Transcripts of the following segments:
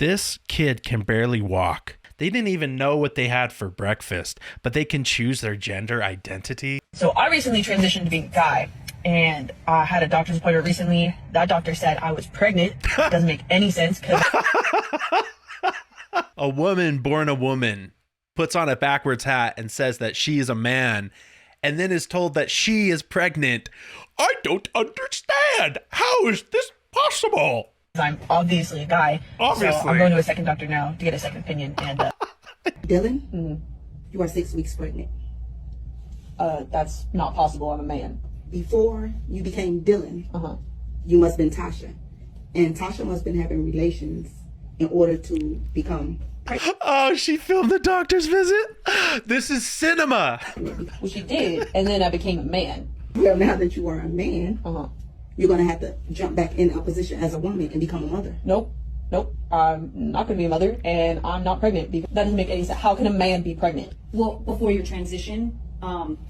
This kid can barely walk. They didn't even know what they had for breakfast, but they can choose their gender identity. So I recently transitioned to being a guy, and I had a doctor's appointment recently. That doctor said I was pregnant. Doesn't make any sense. A woman born a woman puts on a backwards hat and says that she is a man, and then is told that she is pregnant. I don't understand. How is this possible? I'm obviously a guy. Obviously. So I'm going to a second doctor now to get a second opinion. And Dylan, you are 6 weeks pregnant. that's not possible. I'm a man. Before you became Dylan, you must have been Tasha. And Tasha must have been having relations in order to become pregnant. Oh, she filmed the doctor's visit? This is cinema. Well, she did, and then I became a man. Well, now that you are a man, you're going to have to jump back in a position as a woman and become a mother. Nope. I'm not going to be a mother, and I'm not pregnant. Because that doesn't make any sense. How can a man be pregnant? Well, before your transition,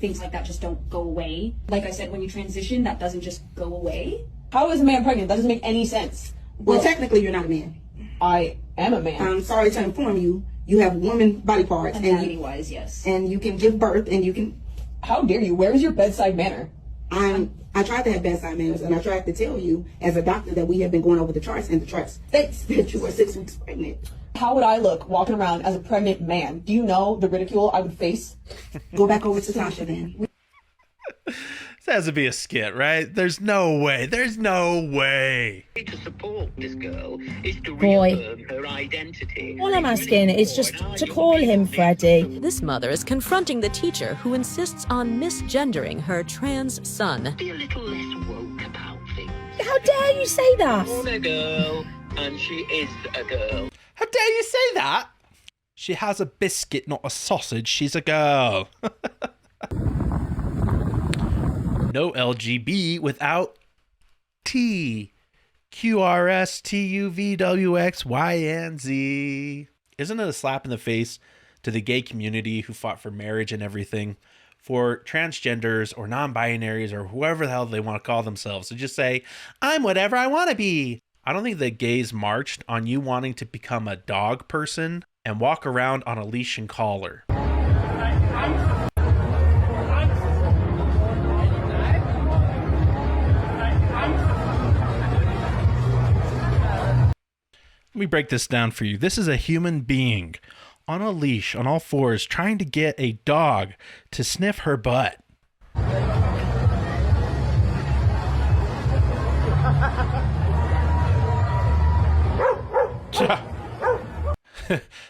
things like that just don't go away. Like I said, when you transition, that doesn't just go away. How is a man pregnant? That doesn't make any sense. Well, technically, you're not a man. I am a man. I'm sorry to inform you, you have woman body parts. Anatomy-wise, yes. And you can give birth, and you can... How dare you? Where is your bedside manner? I tried to have bedside manners, and I tried to tell you as a doctor that we have been going over the charts, and the charts states that you are 6 weeks pregnant. How would I look walking around as a pregnant man? Do you know the ridicule I would face? Go back over to Tasha then. This has to be a skit, right? There's no way. There's no way. To support this girl is to Boy. reaffirm her identity. All I'm asking is just to call him Freddie. This mother is confronting the teacher who insists on misgendering her trans son. Be a little less woke about things. How dare you say that? Born a girl, and she is a girl. How dare you say that? She has a biscuit, not a sausage. She's a girl. No LGB without T. QRS, TUV, WX, and Z. Isn't it a slap in the face to the gay community who fought for marriage and everything, for transgenders or non-binaries or whoever the hell they want to call themselves to just say, I'm whatever I want to be? I don't think the gays marched on you wanting to become a dog person and walk around on a leash and collar. Let me break this down for you. This is a human being on a leash, on all fours, trying to get a dog to sniff her butt.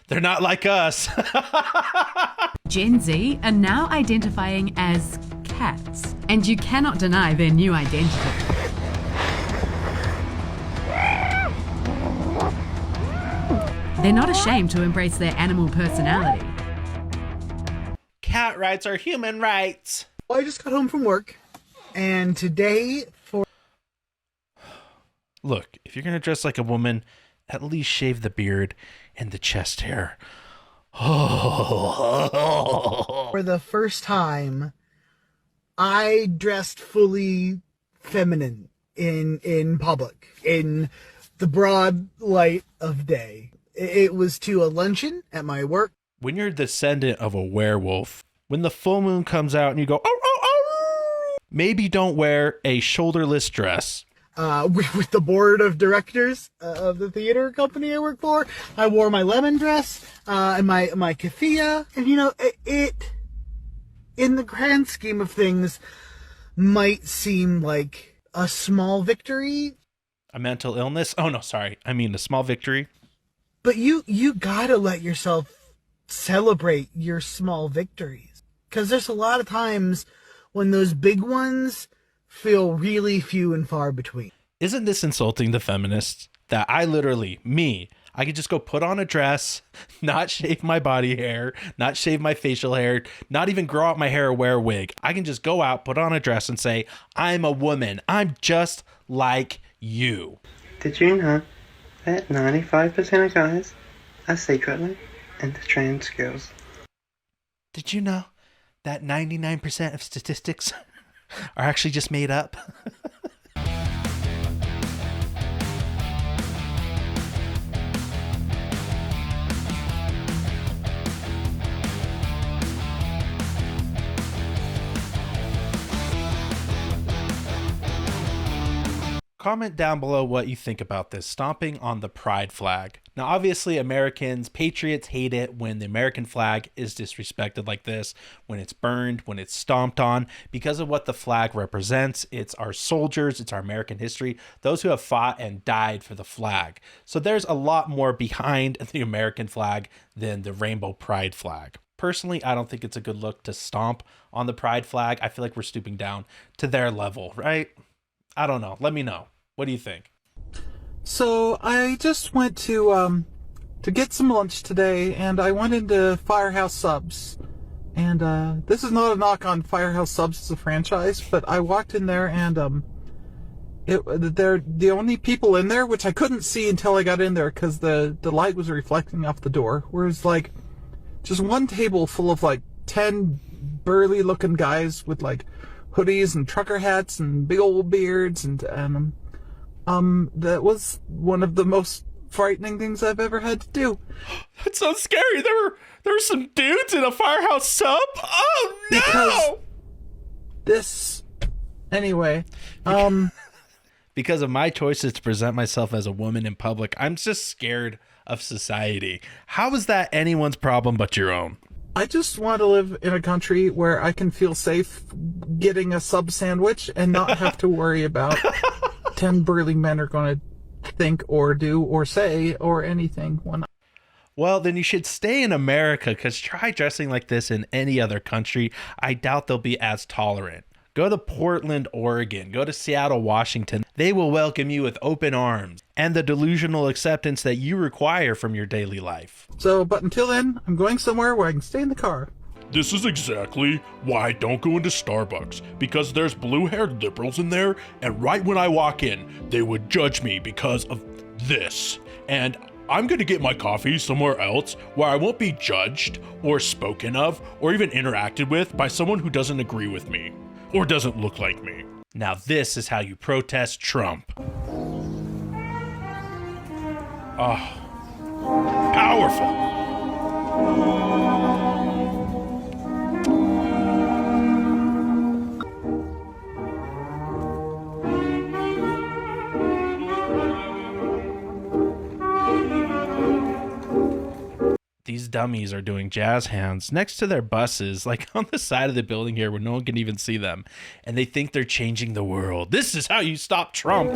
They're not like us. Gen Z are now identifying as cats, and you cannot deny their new identity. They're not ashamed to embrace their animal personality. Cat rights are human rights. Well, I just got home from work, and today for... Look, if you're going to dress like a woman, at least shave the beard and the chest hair. For the first time, I dressed fully feminine in public, in the broad light of day. It was to a luncheon at my work. When you're a descendant of a werewolf, when the full moon comes out and you go, oh, oh, oh, maybe don't wear a shoulderless dress. With the board of directors of the theater company I work for, I wore my lemon dress and my keffiyeh. And, you know, it, in the grand scheme of things, might seem like a small victory. A mental illness? Oh, no, sorry. I mean a small victory. But you gotta let yourself celebrate your small victories. Because there's a lot of times when those big ones feel really few and far between. Isn't this insulting to feminists? That I could just go put on a dress, not shave my body hair, not shave my facial hair, not even grow out my hair or wear a wig. I can just go out, put on a dress and say, I'm a woman. I'm just like you. Did you know that 95% of guys are secretly into trans girls? Did you know that 99% of statistics are actually just made up? Comment down below what you think about this, stomping on the pride flag. Now, obviously, Americans, patriots hate it when the American flag is disrespected like this, when it's burned, when it's stomped on, because of what the flag represents. It's our soldiers, it's our American history, those who have fought and died for the flag. So there's a lot more behind the American flag than the rainbow pride flag. Personally, I don't think it's a good look to stomp on the pride flag. I feel like we're stooping down to their level, right? I don't know. Let me know. What do you think? So I just went to get some lunch today, and I went into Firehouse Subs. And this is not a knock on Firehouse Subs as a franchise, but I walked in there, and they're the only people in there, which I couldn't see until I got in there because the light was reflecting off the door. Whereas like just one table full of like 10 burly looking guys with like hoodies and trucker hats and big old beards, and that was one of the most frightening things I've ever had to do. That sounds scary. There were some dudes in a Firehouse Sub? Oh no! Because this anyway, because of my choices to present myself as a woman in public, I'm just scared of society. How is that anyone's problem but your own? I just want to live in a country where I can feel safe getting a sub sandwich and not have to worry about 10 burly men are going to think or do or say or anything. Well, then you should stay in America, because try dressing like this in any other country. I doubt they'll be as tolerant. Go to Portland, Oregon. Go to Seattle, Washington. They will welcome you with open arms and the delusional acceptance that you require from your daily life. So, but until then, I'm going somewhere where I can stay in the car. This is exactly why I don't go into Starbucks, because there's blue-haired liberals in there, and right when I walk in, they would judge me because of this. And I'm gonna get my coffee somewhere else where I won't be judged or spoken of or even interacted with by someone who doesn't agree with me or doesn't look like me. Now this is how you protest Trump. Oh, powerful. These dummies are doing jazz hands next to their buses, like on the side of the building here where no one can even see them. And they think they're changing the world. This is how you stop Trump.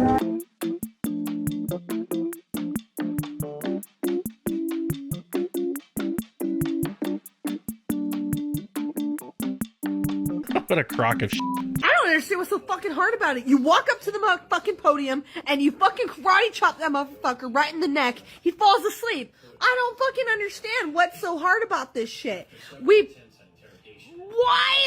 What a crock of shit. I don't understand what's so fucking hard about it. You walk up to the fucking podium and you fucking karate chop that motherfucker right in the neck. He falls asleep. I don't fucking understand what's so hard about this shit. Why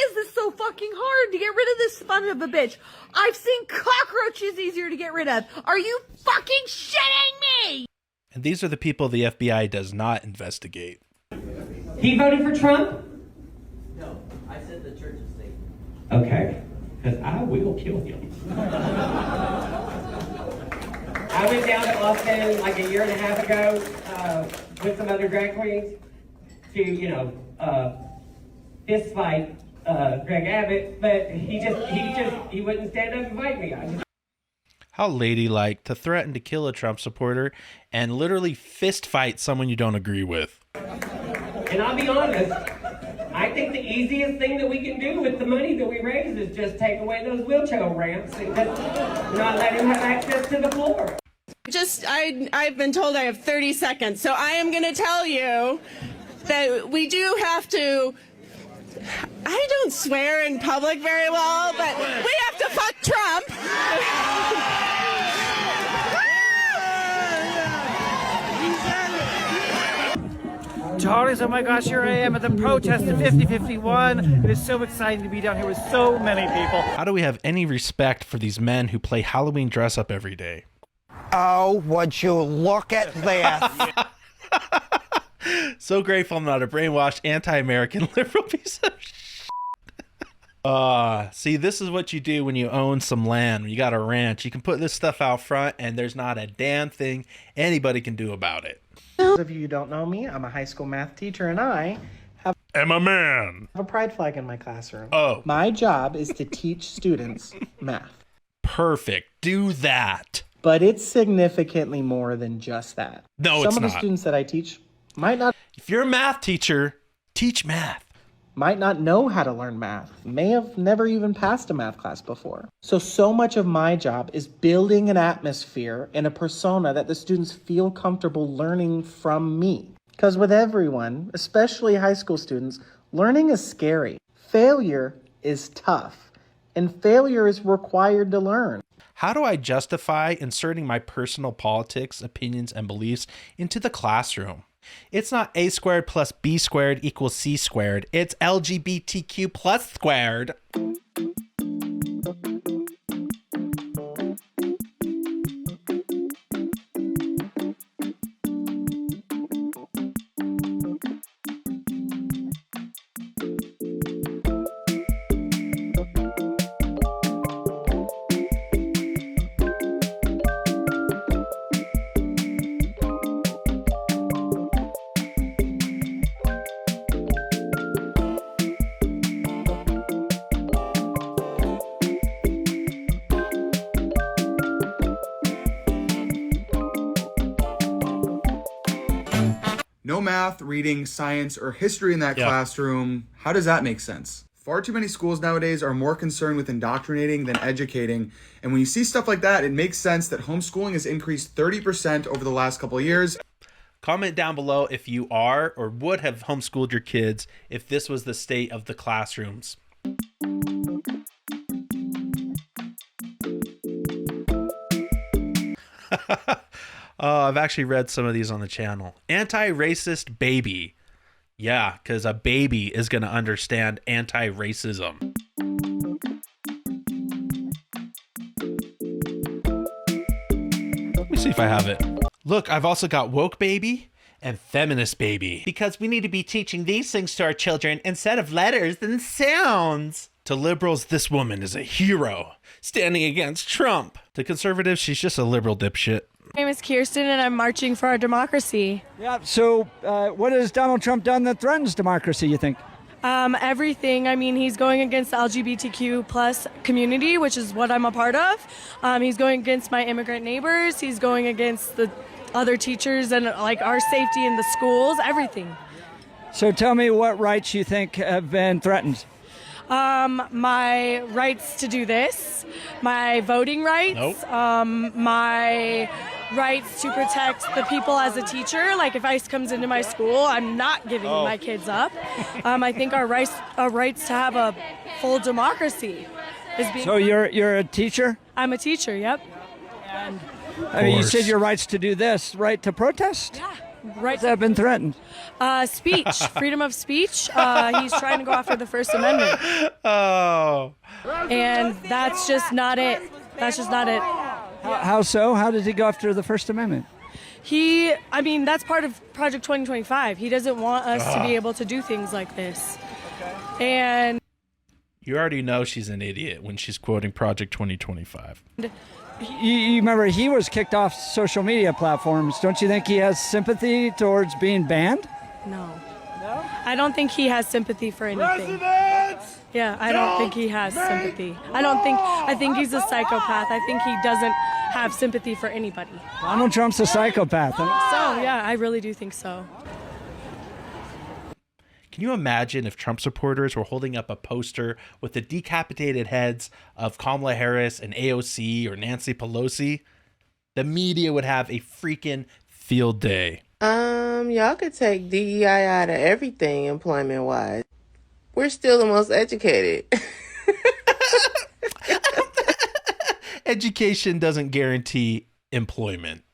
is this so fucking hard to get rid of this son of a bitch? I've seen cockroaches easier to get rid of. Are you fucking shitting me? And these are the people the FBI does not investigate. He voted for Trump? No, I said the church is safe. Okay, because I will kill him. I went down to Austin like a year and a half ago with some other drag queens to, fist fight Greg Abbott, but he wouldn't stand up and fight me. How ladylike to threaten to kill a Trump supporter and literally fist fight someone you don't agree with. And I'll be honest, I think the easiest thing that we can do with the money that we raise is just take away those wheelchair ramps and just not let him have access to the floor. I've been told I have 30 seconds, so I am going to tell you that we do have to. I don't swear in public very well, but we have to fuck Trump. Charlies, oh my gosh, here I am at the protest of 5051. It is so exciting to be down here with so many people. How do we have any respect for these men who play Halloween dress up every day? Oh, would you look at this? So grateful I'm not a brainwashed anti-American liberal piece of shit. See, this is what you do when you own some land, when you got a ranch. You can put this stuff out front and there's not a damn thing anybody can do about it. Those of you who don't know me, I'm a high school math teacher, and I am a man. have a pride flag in my classroom. Oh. My job is to teach students math. Perfect. Do that. But it's significantly more than just that. No, it's Some of not. the students that I teach might not. If you're a math teacher, teach math. Might not know how to learn math, may have never even passed a math class before. So much of my job is building an atmosphere and a persona that the students feel comfortable learning from me. Because with everyone, especially high school students, learning is scary. Failure is tough, and failure is required to learn. How do I justify inserting my personal politics, opinions, and beliefs into the classroom? It's not A squared plus B squared equals C squared. It's LGBTQ plus squared. No math, reading, science, or history in that classroom. How does that make sense? Far too many schools nowadays are more concerned with indoctrinating than educating. And when you see stuff like that, it makes sense that homeschooling has increased 30% over the last couple of years. Comment down below if you are or would have homeschooled your kids if this was the state of the classrooms. I've actually read some of these on the channel. Anti-racist baby. Yeah, because a baby is going to understand anti-racism. Let me see if I have it. Look, I've also got woke baby and feminist baby. Because we need to be teaching these things to our children instead of letters and sounds. To liberals, this woman is a hero, standing against Trump. To conservatives, she's just a liberal dipshit. My name is Kirsten, and I'm marching for our democracy. Yeah, so what has Donald Trump done that threatens democracy, you think? Everything. I mean, he's going against the LGBTQ plus community, which is what I'm a part of. He's going against my immigrant neighbors. He's going against the other teachers and like our safety in the schools, everything. So tell me what rights you think have been threatened. My rights to do this, my voting rights, my rights to protect the people as a teacher. Like if ICE comes into my school, I'm not giving my kids up. I think our rights to have a full democracy is being. So you're a teacher? I'm a teacher. Yep. And I mean, you said your rights to do this, right to protest? Yeah. Right. Has that been threatened? Speech, freedom of speech. He's trying to go after the First Amendment. Oh. And that's just not it. That's just not it. How so? How does he go after the First Amendment? I mean, that's part of Project 2025. He doesn't want us to be able to do things like this. And you already know she's an idiot when she's quoting Project 2025. You remember he was kicked off social media platforms. Don't you think he has sympathy towards being banned? No. I don't think he has sympathy for anything. Yeah, I don't think he has sympathy. I think he's a psychopath. I think he doesn't have sympathy for anybody. Donald Trump's a psychopath. So, yeah, I really do think so. Can you imagine if Trump supporters were holding up a poster with the decapitated heads of Kamala Harris and AOC or Nancy Pelosi? The media would have a freaking field day. Y'all could take DEI out of everything employment-wise. We're still the most educated. Education doesn't guarantee employment.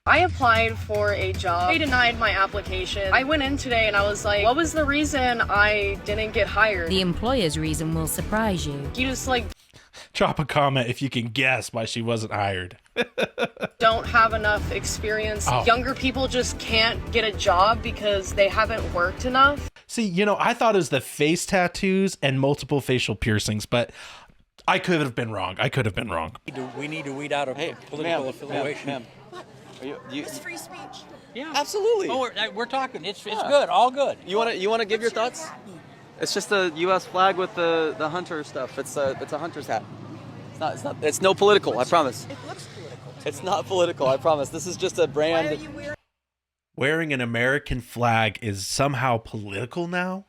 I applied for a job. They denied my application. I went in today and I was like, what was the reason I didn't get hired? The employer's reason will surprise you. You just like Drop a comment if you can guess why she wasn't hired. don't have enough experience. Oh. Younger people just can't get a job because they haven't worked enough. See, you know, I thought it was the face tattoos and multiple facial piercings, but I could have been wrong. We need to weed out a political affiliation. It's free speech. Yeah, absolutely. Oh, we're talking. It's good. All good. You want to give your thoughts? It's just a U.S. flag with the hunter stuff. It's a hunter's hat. It's no political, I promise. It looks political. It's not political, I promise. This is just a brand. Why are you wearing? Wearing an American flag is somehow political now?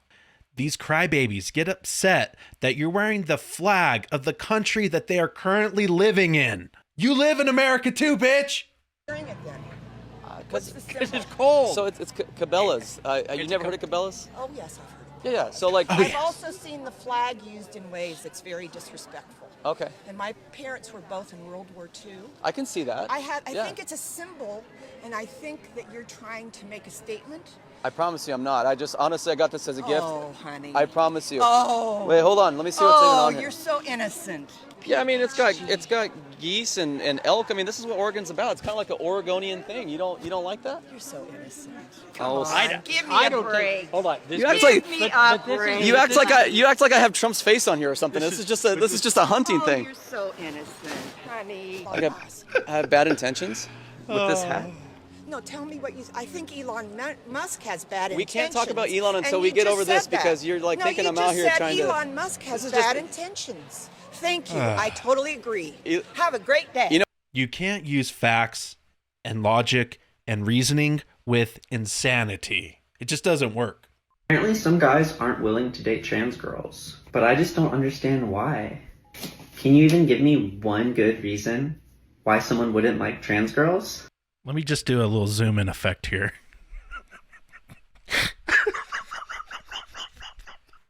These crybabies get upset that you're wearing the flag of the country that they are currently living in. You live in America too, bitch! Wearing it then? Because it's cold. So it's Cabela's. You never heard of Cabela's? Oh yes, I've heard. Yeah. So like. I've also seen the flag used in ways that's very disrespectful. Okay. And my parents were both in World War II. I can see that. I think it's a symbol, and I think that you're trying to make a statement. I promise you I'm not. Honestly, I got this as a gift. Oh, honey. I promise you. Oh. Wait, hold on. Let me see what's even on here. Oh, you're so innocent. Yeah, I mean, it's got geese and elk. I mean, this is what Oregon's about. It's kind of like an Oregonian thing. You don't like that? You're so innocent. Come on. Give me a break. Hold on. You act like I have Trump's face on here or something. This is just a hunting thing. You're so innocent, honey. I have bad intentions with this hat. No, tell me what you. I think Elon Musk has bad intentions. We can't talk about Elon until we get over this because you're like thinking I'm out here trying to. Elon Musk has bad intentions. Thank you. I totally agree. Have a great day. You can't use facts and logic and reasoning with insanity. It just doesn't work. Apparently some guys aren't willing to date trans girls, but I just don't understand why. Can you even give me one good reason why someone wouldn't like trans girls? Let me just do a little zoom in effect here.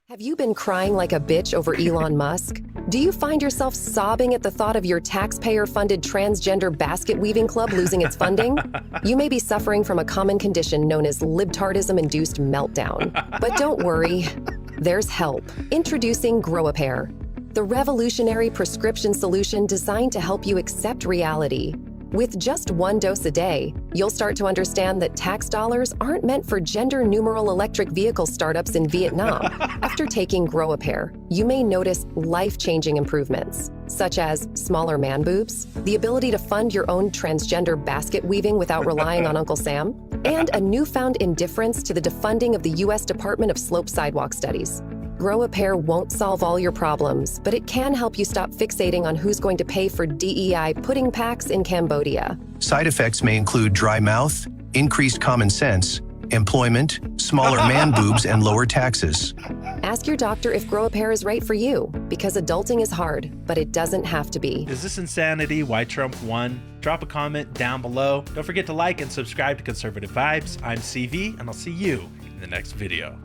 Have you been crying like a bitch over Elon Musk? Do you find yourself sobbing at the thought of your taxpayer-funded transgender basket weaving club losing its funding? You may be suffering from a common condition known as libtardism-induced meltdown. But don't worry, there's help. Introducing Grow-A-Pair, the revolutionary prescription solution designed to help you accept reality. With just one dose a day, you'll start to understand that tax dollars aren't meant for gender numeral electric vehicle startups in Vietnam. After taking Grow-A-Pair, you may notice life-changing improvements, such as smaller man boobs, the ability to fund your own transgender basket weaving without relying on Uncle Sam, and a newfound indifference to the defunding of the U.S. Department of Slope Sidewalk Studies. Grow-A-Pair won't solve all your problems, but it can help you stop fixating on who's going to pay for DEI pudding packs in Cambodia. Side effects may include dry mouth, increased common sense, employment, smaller man boobs, and lower taxes. Ask your doctor if Grow-A-Pair is right for you, because adulting is hard, but it doesn't have to be. Is this insanity? Why Trump won? Drop a comment down below. Don't forget to like and subscribe to Conservative Vibes. I'm CV, and I'll see you in the next video.